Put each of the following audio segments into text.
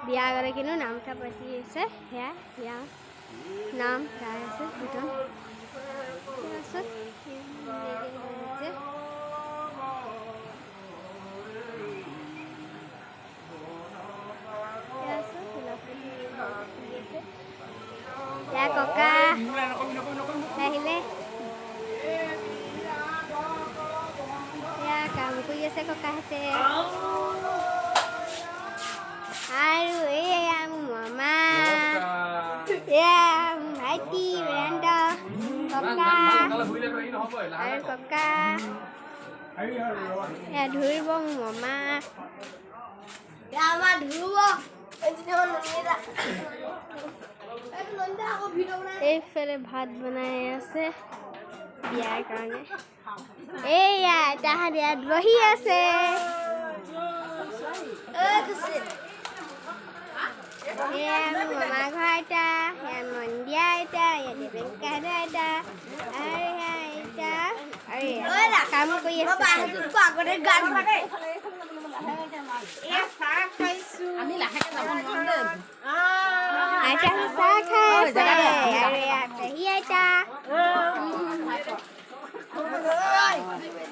বিয়া গৰাকীনো নামটা পাতি আছে সেয়া বিয়া নাম গাই আছে দুজন তাৰপিছত ককা আহিলে কাম কৰি আছে ককাহঁতে আৰু এয়া মোৰ মামা এয়া ভাইটি বেদান্ত ককা আৰু ককা এয়া ধৰিব মোৰ মামা আমাৰ ধৰিব এইফালে ভাত বনাই আছে বিয়াৰ কাৰণে এয়া তাহাঁত ইয়াত বহি আছে এয়া মোৰ মামা ঘৰ আইতা এয়া মন্দিয়া আইতা এয়া দেৱেকা আইতা আৰু এয়া আইতা আৰু কাম কৰি আছে আইতা চাহ খাই আছে আৰু এয়া পেহী আইতা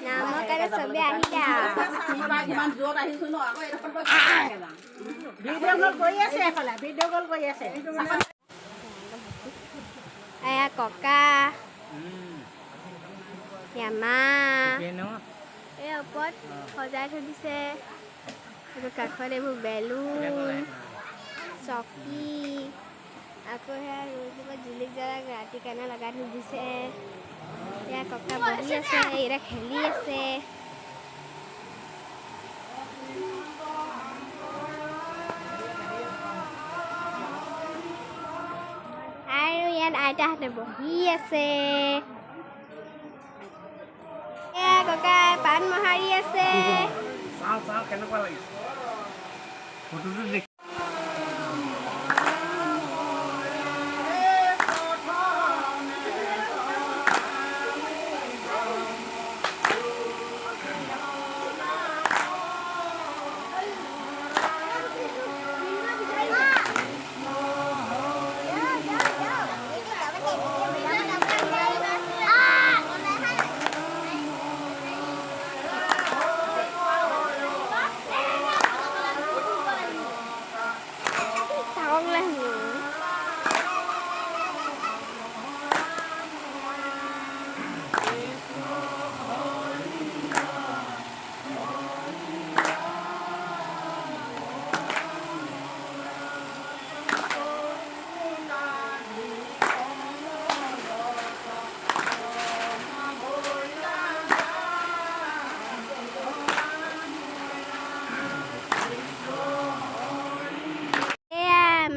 নামৰ কাৰণে চবে আহিলে এয়া ককা এয়া মা এই ওপৰত সজাই থৈ দিছে কাষত এইবোৰ বেলুন চকী আকৌ সেয়া ৰ'দত জিলিক জালাক ৰাতি কাৰণে লগাই থৈ দিছে এয়া ককা বহি আছে এইকেইটা খেলি আছে আৰু ইয়াত আইতাহঁতে বহি আছে এয়া ককাই পাণ মোহাৰি আছে কেনেকুৱা লাগিছে ফটোটো দেখি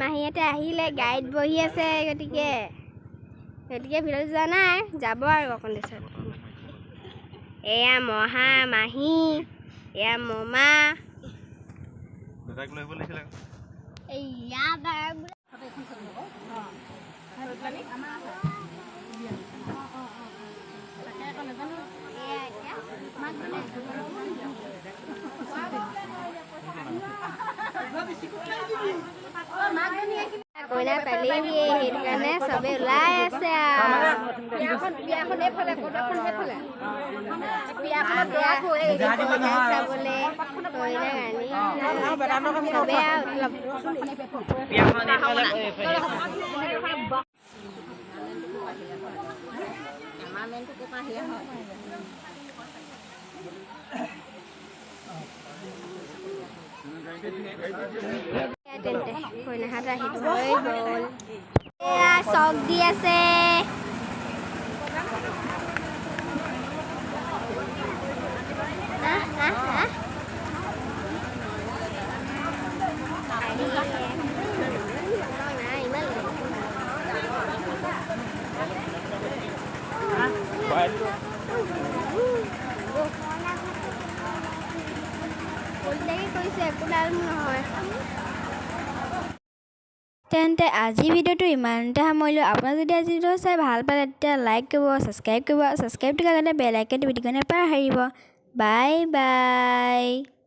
মাহীহঁতে আহিলে গাড়ীত বহি আছে গতিকে ভিতৰত যোৱা নাই যাব আৰু অকণ দেচত এয়া মহা মাহী এয়া মমা কইনা পালেহি সেইটো কাৰণে চবে ওলাই আছে কইনাহাত আহি থৈ গ'ল এয়া চক দি আছে তেন্তে আজি ভিডিঅ'টো ইমানতে সামৰিলোঁ আপোনাক যদি আজি ভিডিঅ' চাই ভাল পালে তেতিয়া লাইক কৰিব ছাবস্ক্ৰাইব কৰিব ছাবস্ক্ৰাইব কৰাৰ কাৰণে বেল আইকনটো টিপি দিব নাপাহৰিব বাই বাই